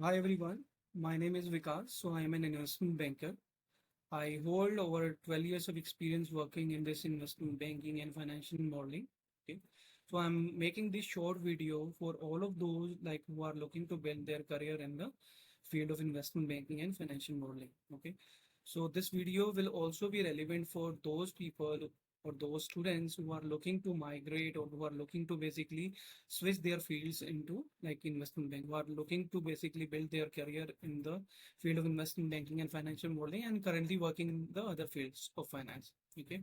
Hi everyone, my name is Vikas. I am an investment banker. I hold over 12 years of experience working in this investment banking and financial modeling. Okay. I'm making this short video for all of those like who are looking to build their career in the field of investment banking and financial modeling. Okay. This video will also be relevant for those people or those students who are looking to migrate or who are looking to basically switch their fields into like investment bank, who are looking to basically build their career in the field of investment banking and financial modeling and currently working in the other fields of finance. Okay.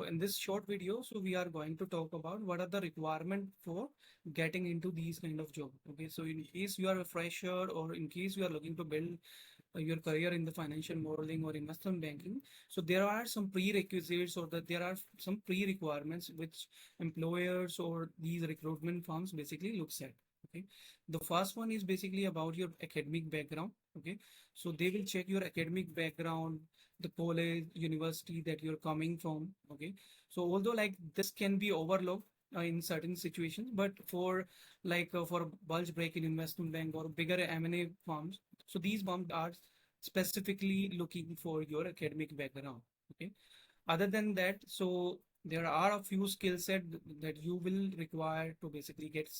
In this short video, we are going to talk about what are the requirement for getting into these kind of job. Okay. In case you are a fresher or in case you are looking to build your career in the financial modeling or investment banking, so there are some prerequisites or that there are some pre-requirements which employers or these recruitment firms basically looks at. Okay. The first one is basically about your academic background. Okay. So they will check your academic background, the college, university that you're coming from. Okay. So although like this can be overlooked in certain situations, but for bulge break in investment bank or bigger M&A firms, so these firms are specifically looking for your academic background. Okay. Other than that, so there are a few skill set that you will require to basically get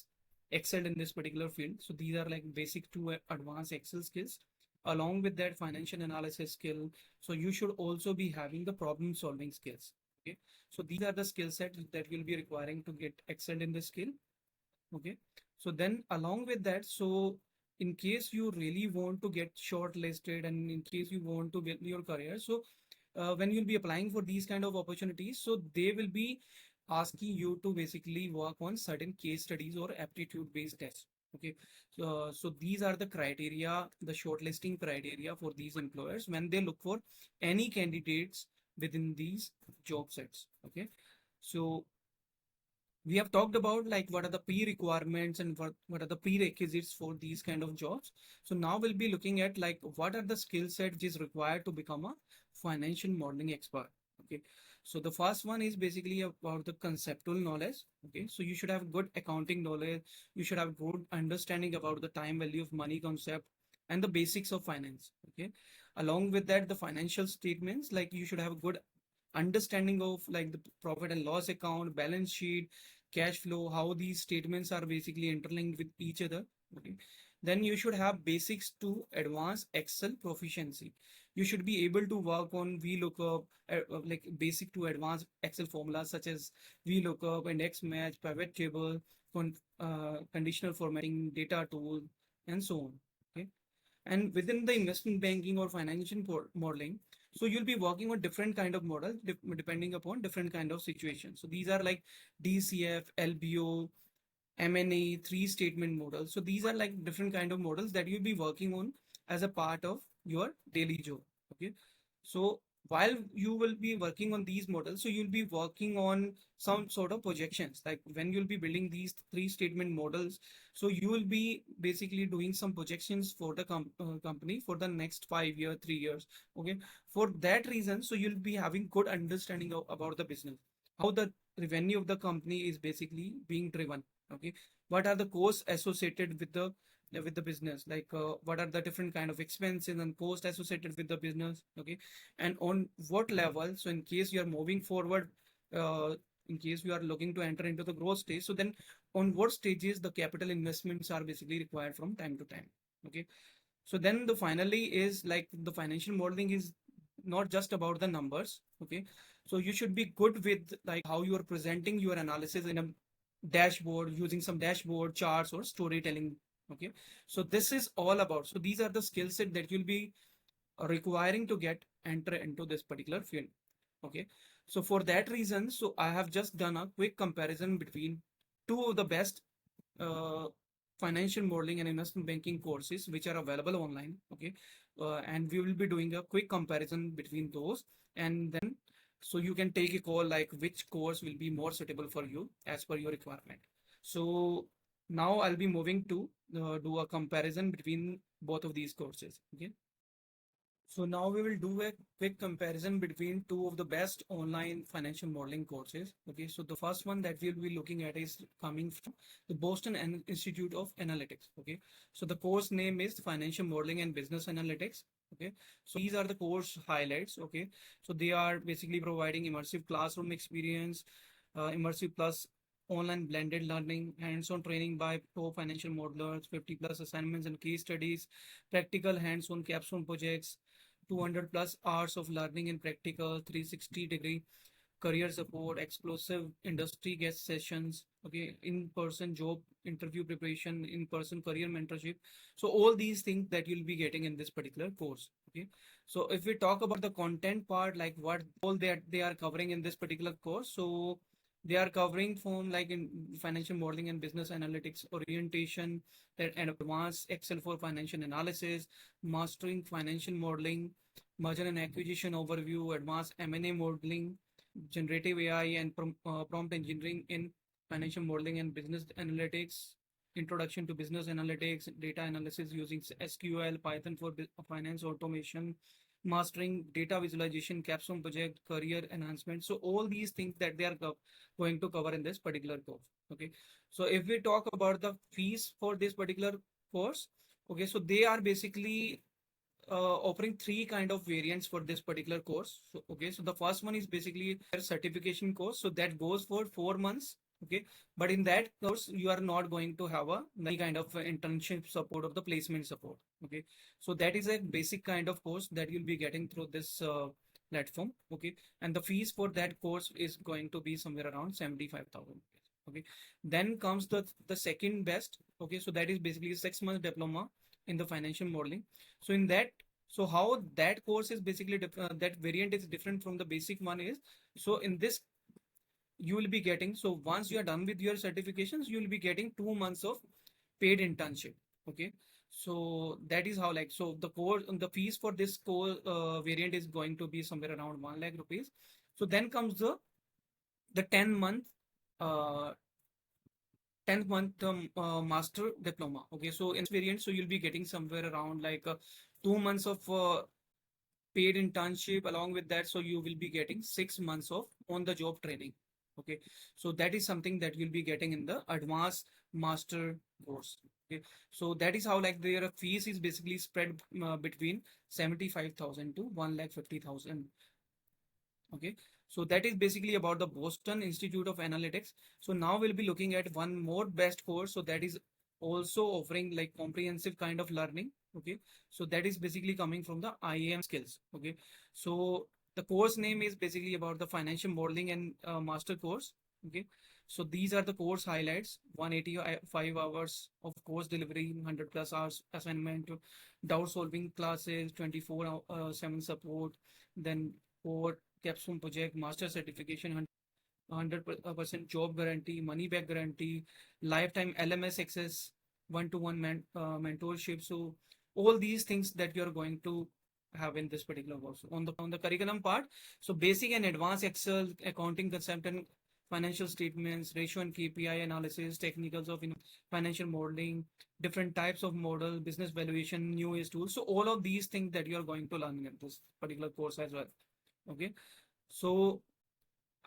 excelled in this particular field. So these are like basic to advanced Excel skills. Along with that financial analysis skill, so you should also be having the problem solving skills. Okay. So these are the skill sets that you'll be requiring to get excelled in this skill. Okay. So then along with that, so in case you really want to get shortlisted and in case you want to build your career, so when you'll be applying for these kind of opportunities, so they will be asking you to basically work on certain case studies or aptitude based tests. Okay. So these are the criteria, the shortlisting criteria for these employers when they look for any candidates within these job sets. Okay. So we have talked about like what are the pre-requirements and what are the prerequisites for these kind of jobs. So now we'll be looking at like what are the skill set which is required to become a financial modeling expert. Okay. So the first one is basically about the conceptual knowledge. Okay. So you should have good accounting knowledge. You should have good understanding about the time value of money concept and the basics of finance. Okay. Along with that, the financial statements, like you should have a good understanding of like the profit and loss account, balance sheet, cash flow, how these statements are basically interlinked with each other. Okay. Then you should have basics to advanced Excel proficiency. You should be able to work on VLOOKUP, like basic to advanced Excel formulas such as VLOOKUP, index match, pivot table, conditional formatting, data tool, and so on. Okay. And within the investment banking or financial modeling, so you'll be working on different kind of models depending upon different kind of situations. So these are like DCF, LBO, M&A, three statement models. So these are like different kind of models that you'll be working on as a part of your daily job. Okay. So while you will be working on these models, so you'll be working on some sort of projections. Like when you'll be building these three statement models, so you will be basically doing some projections for the company for the next 5 year, 3 years. Okay. For that reason, so you'll be having good understanding about the business, how the revenue of the company is basically being driven. Okay. What are the costs associated with the business, like what are the different kind of expenses and costs associated with the business. Okay. And on what level, so in case you are moving forward, uh, in case you are looking to enter into the growth stage, so then on what stages the capital investments are basically required from time to time. Okay. So then the finally is like the financial modeling is not just about the numbers. Okay. So you should be good with like how you are presenting your analysis in a dashboard using some dashboard charts or storytelling. Okay. So this is all about, so these are the skill set that you'll be requiring to get enter into this particular field. Okay. So for that reason, so I have just done a quick comparison between two of the best uh, financial modeling and investment banking courses which are available online. Okay. And we will be doing a quick comparison between those, and then so you can take a call like which course will be more suitable for you as per your requirement. So now I'll be moving to do a comparison between both of these courses. Okay. So now we will do a quick comparison between two of the best online financial modeling courses. Okay, so the first one that we'll be looking at is coming from the Boston Institute of Analytics. Okay, so the course name is Financial Modeling and Business Analytics. Okay, so these are the course highlights. Okay, so they are basically providing immersive classroom experience, immersive plus online blended learning, hands-on training by pro financial modelers, 50 plus assignments and case studies, practical hands-on capstone projects, 200 plus hours of learning in practical, 360-degree career support, explosive industry guest sessions, okay, in-person job interview preparation, in-person career mentorship. So all these things that you'll be getting in this particular course. Okay. So if we talk about the content part, like what all that they are covering in this particular course, so they are covering from like in financial modeling and business analytics orientation, that and advanced Excel for financial analysis, mastering financial modeling, merger and acquisition overview, advanced M&A modeling, generative AI and prompt engineering in financial modeling and business analytics, introduction to business analytics, data analysis using SQL, Python for finance automation, mastering data visualization, capstone project, career enhancement. So all these things that they are going to cover in this particular course. Okay. So if we talk about the fees for this particular course, okay, so they are basically offering three kind of variants for this particular course. So, okay, so the first one is basically a certification course. So that goes for 4 months. Okay, but in that course, you are not going to have any kind of internship support or the placement support. Okay, so that is a basic kind of course that you'll be getting through this platform. Okay, and the fees for that course is going to be somewhere around 75,000. Okay, then comes the second best. Okay, so that is basically a 6 month diploma in the financial modeling. So in that, so how that course is basically that variant is different from the basic one is, so in this you will be getting, so once you are done with your certifications, you will be getting 2 months of paid internship. Okay, so that is how, like, so the course, the fees for this course variant is going to be somewhere around 1 lakh rupees. So then comes the 10 month uh 10th month master diploma. Okay, so in this variant, so you'll be getting somewhere around like 2 months of paid internship along with that. So you will be getting 6 months of on the job training. Okay, so that is something that you'll be getting in the advanced master course. Okay, so that is how like their fees is basically spread between 75,000 to 1,50,000. Okay, so that is basically about the Boston Institute of Analytics. So now we'll be looking at one more best course. So that is also offering like comprehensive kind of learning. Okay, so that is basically coming from the IIM Skills. Okay, so the course name is basically about the financial modeling and master course. Okay, so these are the course highlights: 185 hours of course delivery, 100 plus hours assignment, doubt solving classes, 24/7 support, then core capstone project, master certification, 100% job guarantee, money back guarantee, lifetime LMS access, one-to-one mentorship. So all these things that you're going to have in this particular course. On the curriculum part, so basic and advanced Excel, accounting concept and financial statements, ratio and KPI analysis, technicals of financial modeling, different types of model, business valuation, new age tools. So all of these things that you're going to learn in this particular course as well. Okay, so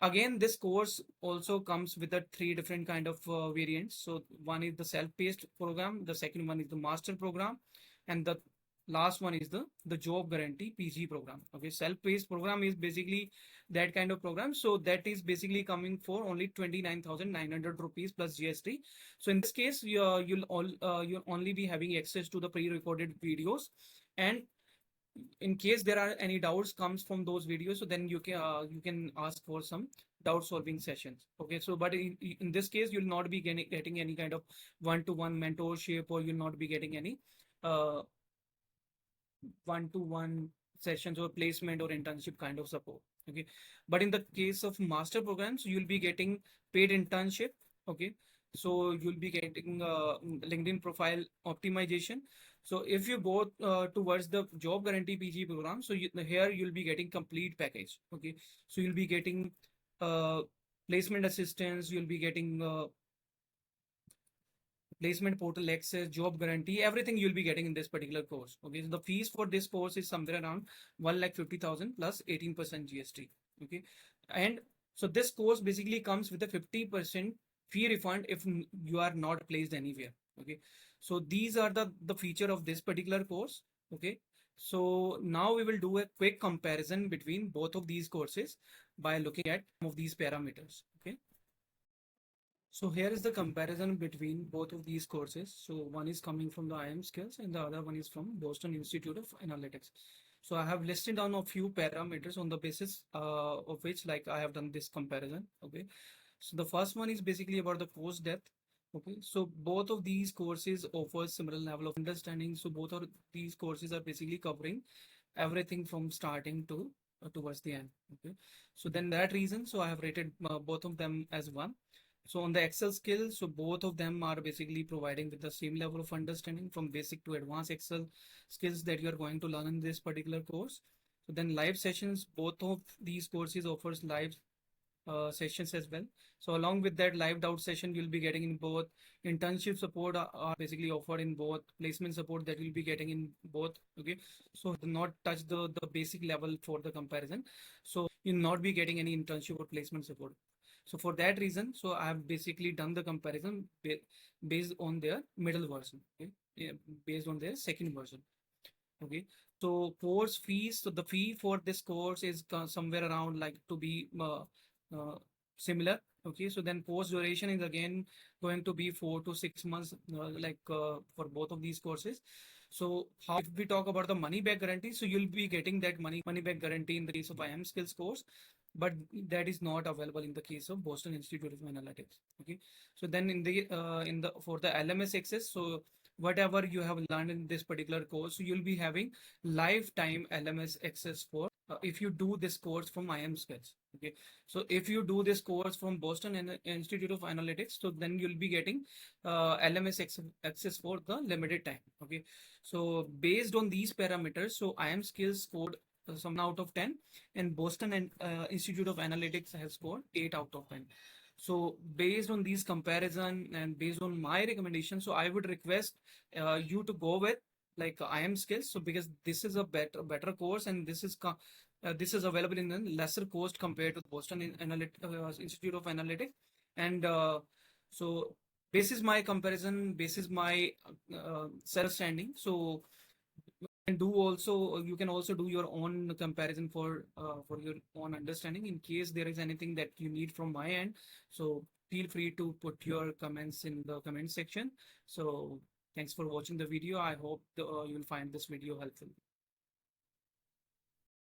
again this course also comes with a three different kind of variants. So one is the self-paced program, the second one is the master program, and the last one is the job guarantee PG program. Okay, self-paced program is basically that kind of program, so that is basically coming for only 29,900 rupees plus GST. So in this case you'll only be having access to the pre-recorded videos, and in case there are any doubts comes from those videos, so then you can ask for some doubt solving sessions. Okay, so but in this case you'll not be getting any kind of one-to-one mentorship, or you'll not be getting any uh, one-to-one sessions or placement or internship kind of support. Okay, but in the case of master programs, you'll be getting paid internship. Okay, so you'll be getting LinkedIn profile optimization. So if you go towards the job guarantee PG program, so here you'll be getting complete package. Okay, so you'll be getting uh, placement assistance, you'll be getting placement portal access, job guarantee, everything you'll be getting in this particular course. Okay, so the fees for this course is somewhere around 1,50,000 plus 18% GST. Okay, and so this course basically comes with a 50% fee refund if you are not placed anywhere. Okay, so these are the feature of this particular course. Okay, so now we will do a quick comparison between both of these courses by looking at some of these parameters. Okay. So here is the comparison between both of these courses. So one is coming from the IIM Skills and the other one is from Boston Institute of Analytics. So I have listed down a few parameters on the basis of which like I have done this comparison. Okay. So the first one is basically about the course depth. Okay. So both of these courses offer similar level of understanding. So both of these courses are basically covering everything from starting to towards the end. Okay. So then that reason, so I have rated both of them as one. So on the Excel skills, so both of them are basically providing with the same level of understanding from basic to advanced Excel skills that you are going to learn in this particular course. So then live sessions, both of these courses offers live sessions as well. So along with that live doubt session, you'll be getting in both internship support are basically offered in both placement support that you'll be getting in both. Okay. So do not touch the basic level for the comparison. So you'll not be getting any internship or placement support. So for that reason, so I have basically done the comparison based on their middle version, okay? Yeah, based on their second version. Okay. So course fees. So the fee for this course is somewhere around like to be uh, similar. Okay. So then course duration is again going to be 4 to 6 months, for both of these courses. So how if we talk about the money back guarantee, so you'll be getting that money back guarantee in the case of IIM Skills course, but that is not available in the case of Boston Institute of Analytics. Okay. So then in the for the LMS access, so whatever you have learned in this particular course, so you'll be having lifetime LMS access for if you do this course from IIM Skills. Okay. So if you do this course from Boston Institute of Analytics, so then you'll be getting LMS access for the limited time. Okay. So based on these parameters, so IIM Skills scored some out of 10 and Boston and Institute of Analytics has scored 8 out of 10. So based on these comparison and based on my recommendation, so I would request you to go with like IIM Skills. So because this is a better course and this is available in a lesser cost compared to Boston Institute of Analytics. And so this is my comparison. This is my self standing. So and do also you can also do your own comparison for your own understanding in case there is anything that you need from my end. So feel free to put your comments in the comment section. So thanks for watching the video. I hope you'll find this video helpful.